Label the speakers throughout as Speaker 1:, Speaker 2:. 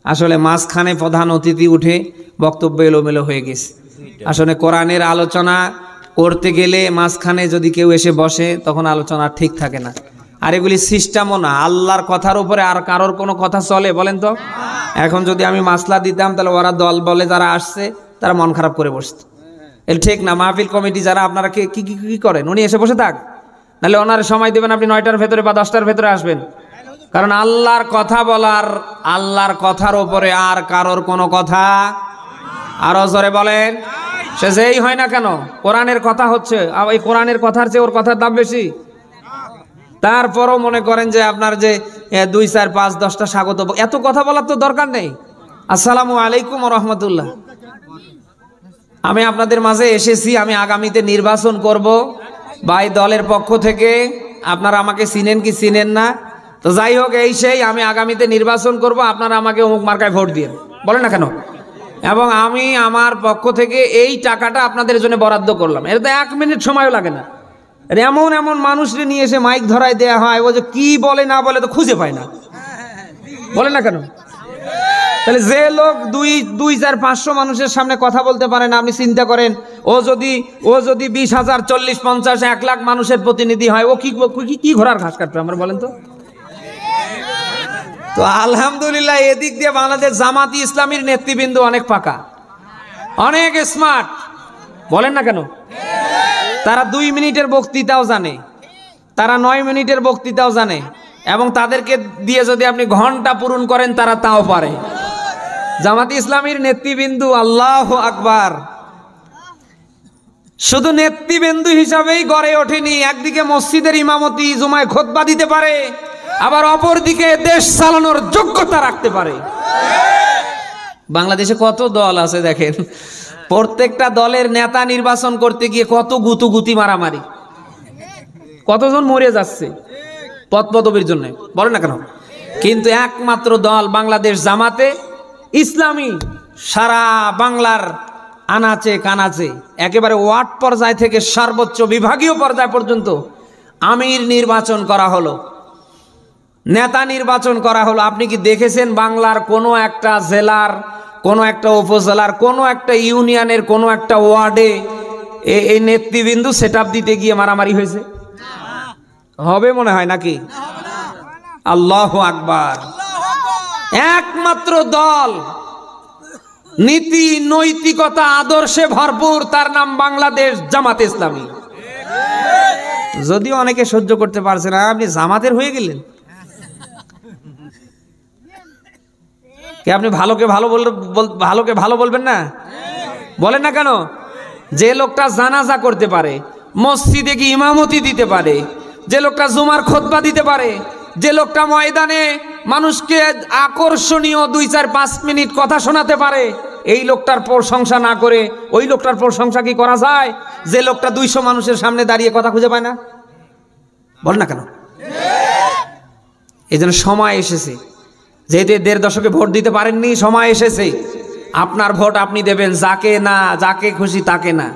Speaker 1: আসলে মাঝখানে প্রধান অতিথি উঠে বক্তব্য এলোমেলো হয়ে গেছে। আসলে কোরআনের আলোচনা করতে গেলে মাঝখানে যদি কেউ এসে বসে তখন আলোচনা ঠিক থাকে না। আর এগুলি সিস্টেমও না, আল্লাহর কথার উপরে আর কারোর কোনো কথা চলে বলেন তো? এখন যদি আমি মাসলা দিতাম তাহলে ওরা দল বলে যারা আসছে তারা মন খারাপ করে বসত। এটা ঠিক না। মাহফিল কমিটি যারা আপনারা কি কি কি করেন, উনি এসে বসে থাক, নাহলে ওনার সময় দেবেন আপনি 9টার ভেতরে বা 10টার ভেতরে আসবেন। কারণ আল্লাহর কথা বলার, আল্লাহর কথার উপরে আর কারোর কোনো কথা, আরো জোরে বলেন, সে যেই হয় না কেন, কোরআনের কথা হচ্ছে, এই কোরআনের কথার চেয়ে ওর কথার দাম বেশি। তারপরও মনে করেন যে আপনার যে 2, 4, 5, 10টা স্বাগত, এত কথা বলার তো দরকার নেই। আসসালামু আলাইকুম ওয়া রাহমাতুল্লাহ। আমি আপনাদের মাঝে এসেছি, আমি আগামীতে নির্বাচন করব, বা এই দলের পক্ষ থেকে আপনারা আমাকে চিনেন কি চিনেন না, তো যাই হোক এই সেই, আমি আগামীতে নির্বাচন করব, আপনারা আমাকে অমুক মার্কায় ভোট দিন, বলেন না কেন? এবং আমি আমার পক্ষ থেকে এই টাকাটা আপনাদের জন্য বরাদ্দ করলাম। এটা তো 1 মিনিট সময়ও লাগে না। এমন এমন মানুষকে নিয়ে এসে মাইক ধরায় দেয়া হয়, ও যে কি বলে না বলে তো খুঁজে পায় না, বলেন না কেন? তাহলে যে লোক 2, 4, 500 মানুষের সামনে কথা বলতে পারে না, আপনি চিন্তা করেন ও যদি 20,000, 40, 50, 1 লাখ মানুষের প্রতিনিধি হয়, ও কি ঘোড়ার ঘাস কাটবে আমরা, বলেন তো? তো আলহামদুলিল্লাহ এদিক দিয়ে বাংলাদেশ জামাতি ইসলামীর নেতৃবৃন্দ অনেক পাকা, অনেক স্মার্ট, বলেন না কেন? তারা 2 মিনিটের বক্তৃতাও জানে, তারা 9 মিনিটের বক্তৃতাও জানে, এবং তাদেরকে দিয়ে যদি আপনি ঘন্টা পূরণ করেন তারা তাও পারে। জামাতি ইসলামীর নেতৃবৃন্দ, আল্লাহু আকবার, শুধু নেতৃবৃন্দ হিসাবেই গড়ে ওঠেনি, একদিকে মসজিদের ইমামতি জুমায় খুতবা দিতে পারে, আবার অপরদিকে দেশ চালানোর যোগ্যতা রাখতে পারে। বাংলাদেশে কত দল আছে দেখেন, প্রত্যেকটা দলের নেতা নির্বাচন করতে গিয়ে কত গুতুগুতি মারামারি, কতজন মরে যাচ্ছে পদ পদবীর জন্য, বলেন না কেন? কিন্তু একমাত্র দল বাংলাদেশ জামাতে ইসলামী, সারা বাংলার আনাচে কানাচে একেবারে ওয়ার্ড পর্যায় থেকে সর্বোচ্চ বিভাগীয় পর্যায় পর্যন্ত আমির নির্বাচন করা হলো, নেতা নির্বাচন করা হলো। আপনি কি দেখেছেন বাংলার কোনো একটা জেলার, কোনো একটা উপজেলার, কোনো একটা ইউনিয়নের, কোনো একটা ওয়ার্ডে এই নেতৃবৃন্দ সেটআপ দিতে গিয়ে মারামারি হয়েছে? হবে মনে হয় নাকি? আল্লাহু আকবার। একমাত্র দল নীতি নৈতিকতা আদর্শে ভরপুর, তার নাম বাংলাদেশ জামাতে ইসলামী। যদিও অনেকে সহ্য করতে পারছে না, আপনি জামাতের হয়ে গেলেন, কে আপনি ভালোকে ভালো বলবেন না, বলেন না কেন? যে লোকটা জানাজা করতে পারে, মসজিদে কি ইমামতি দিতে পারে, যে লোকটা জুমার খুতবা দিতে পারে, যে লোকটা ময়দানে মানুষকে আকর্ষণীয় 2, 4, 5 মিনিট কথা শোনাতে পারে, এই লোকটার প্রশংসা না করে ওই লোকটার প্রশংসা কি করা যায়? যে লোকটা 200 মানুষের সামনে দাঁড়িয়ে কথা খুঁজে পায় না, বল না কেন? এই জন্য সময় এসেছে, যেহেতু 1.5 দশকে ভোট দিতে পারেননি, সময় এসেছে আপনার ভোট আপনি দেবেন, যাকে না, যাকে খুশি তাকে না,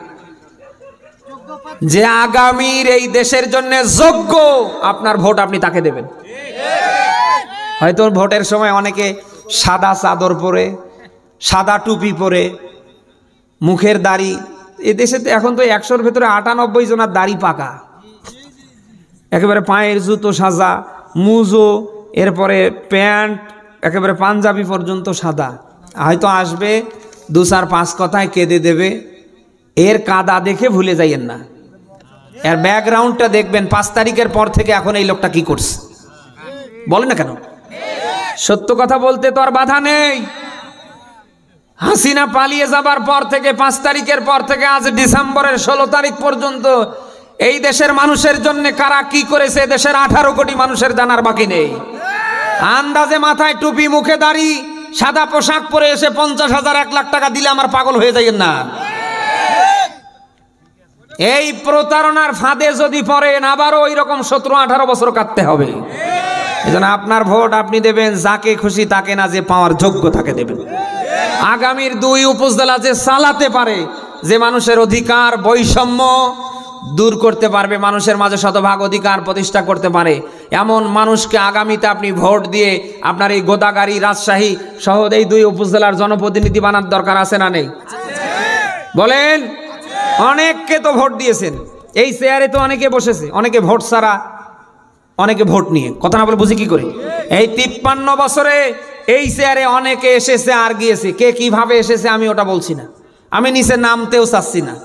Speaker 1: যে আগামীর এই দেশের জন্য যোগ্য আপনার ভোট আপনি তাকে দেবেন। হয়তো ভোটের সময় অনেকে সাদা চাদর পরে, সাদা টুপি পরে, মুখের দাড়ি, এই দেশে এখন তো 100-র ভেতরে 98 জনের দাড়ি পাকা, একেবারে পায়ের জুতো সাজা, মুজো, এরপরে প্যান্ট, একেবারে পাঞ্জাবি পর্যন্ত সাদা। হয়তো আসবে 2, 4, 5 কথায় কেঁদে দেবে, এর কাদা দেখে ভুলে যাইয়েন না, এর ব্যাকগ্রাউন্ডটা দেখবেন 5 তারিখের পর থেকে এখন এই লোকটা কি করছে, বলেন না কেন? সত্য কথা বলতে তো আর বাধা নেই। হাসিনা পালিয়ে যাবার পর থেকে 5 তারিখের পর থেকে আজ ডিসেম্বরের 16 তারিখ পর্যন্ত এই দেশের মানুষের জন্য কারা কি করেছে দেশের 18 কোটি মানুষের জানার বাকি নেই। আন্দাজে মাথায় টুপি, মুখে দাড়ি, সাদা পোশাক পরে এসে 50,000, 1 লাখ টাকা দিলে আমার পাগল হয়ে যাইয়েন না। এই প্রতারণার ফাঁদে যদি পড়েন আবারও ওই রকম 17-18 বছর কাটতে হবে। এজন্য আপনার ভোট আপনি দেবেন যাকে খুশি তাকে না, যে পাওয়ার যোগ্য তাকে দেবেন। আগামীর 2 উপজেলা যে চালাতে পারে, যে মানুষের অধিকার, বৈষম্য, দূর করতে পারবে, মানুষের মাঝে শতভাগ অধিকার প্রতিষ্ঠা করতে পারে, এমন মানুষকে আগামীতে আপনি ভোট দিয়ে আপনার এই গোদাগাড়ি রাজশাহী সহ এই 2 উপজেলার জনপ্রতিনিধি বানার দরকার আছে না নেই? বলেন। অনেককে তো ভোট দিয়েছেন, এই চেয়ারে তো অনেকে বসেছে, অনেকে ভোট ছাড়া, অনেকে ভোট নিয়ে। কথা না বলে বুঝি কি করে? এই 53 বছরে এই চেয়ারে অনেকে এসেছে আর গিয়েছে, কে কিভাবে এসেছে আমি ওটা বলছি না, আমি নিচে নামতেও চাচ্ছি না।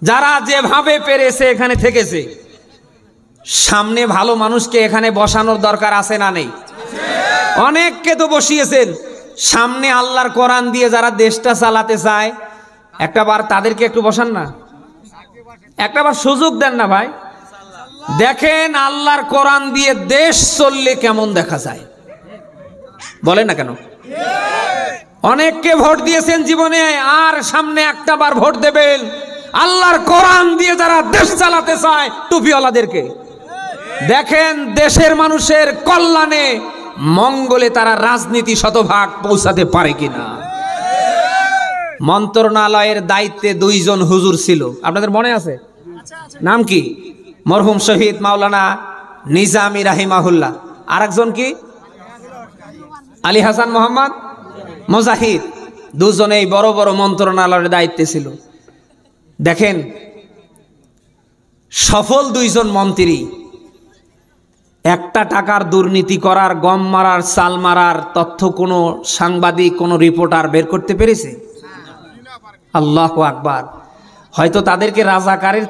Speaker 1: যারা যেভাবে পেরেছে এখানে থেকেছে। সামনে ভালো মানুষকে এখানে বসানোর দরকার আছে না নেই? অনেককে তো বসিয়েছেন। সামনে আল্লাহর কোরআন দিয়ে যারা দেশটা চালাতে চায়, একটাবার তাদেরকে একটু বসান না, একটাবার সুযোগ দেন না ভাই। দেখেন আল্লাহর কোরআন দিয়ে দেশ চললে কেমন দেখা যায়, বলেন না কেন? অনেককে ভোট দিয়েছেন জীবনে, আর সামনে একটাবার ভোট দেবেন আল্লাহর কোরআন দিয়ে যারা দেশ চালাতে চায় টুপিওয়ালাদেরকে। দেখেন দেশের মানুষের কল্যাণে মঙ্গলে তারা রাজনীতি শতভাগ পৌঁছাতে পারে কিনা। মন্ত্রণালয়ের দায়িত্বে 2 জন হুজুর ছিল, আপনাদের মনে আছে? নাম কি? মরহুম শহীদ মাওলানা নিজামী রাহিমাহুল্লাহ। আরেকজন কি? আলী হাসান মোহাম্মদ মুজাহিদ। 2 জনেই বড় বড় মন্ত্রণালয়ের দায়িত্বে ছিল। দেখেন সফল 2 জন মন্ত্রী একটা টাকার দুর্নীতি করার, গম মারার, চাল মারার তথ্য কোনো সাংবাদিক, কোনো রিপোর্টার বের করতে পেরেছে? আল্লাহু আকবার। হয়তো তাদেরকে রাজাকারের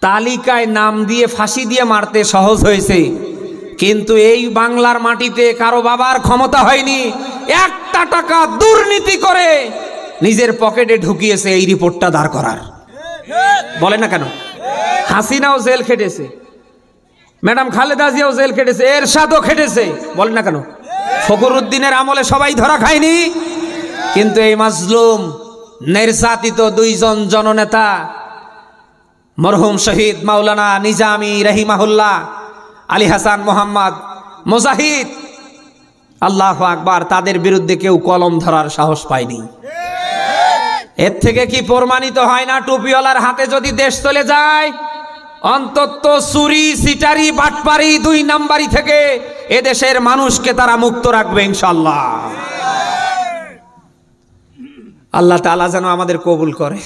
Speaker 1: তালিকায় নাম দিয়ে ফাঁসি দিয়ে মারতে সহজ হয়েছে, কিন্তু এই বাংলার মাটিতে কারো বাবার ক্ষমতা হয়নি একটা টাকা দুর্নীতি করে নিজের পকেটে ঢুকিয়েছে এই রিপোর্টটা দাঁড় করার। বলে না কেন? হাসিনাও জেল খেটেছে, ম্যাডাম খালেদা জিয়াও জেল খেটেছে, এরশাদও খেটেছে, বলে না কেন? ফখরুদ্দিনের আমলে সবাই ধরা খায়নি, কিন্তু এই মাজলুম নির্যাতিত 2 জন জননেতা মরহুম শহীদ মাওলানা নিজামী রাহিমাহুল্লাহ, আলী হাসান মোহাম্মদ মুজাহিদ, আল্লাহু আকবার, তাদের বিরুদ্ধে কেউ কলম ধরার সাহস পায়নি। এর থেকে কি প্রমাণিত হয় না টুপিওয়ালার হাতে যদি দেশ চলে যায়, অন্তত চুরি, সিটারি, বাটপারি, 2 নাম্বারি থেকে এদেশের মানুষকে তারা মুক্ত রাখবে ইনশাআল্লাহ। আল্লাহ তাআলা যেন আমাদের কবুল করে।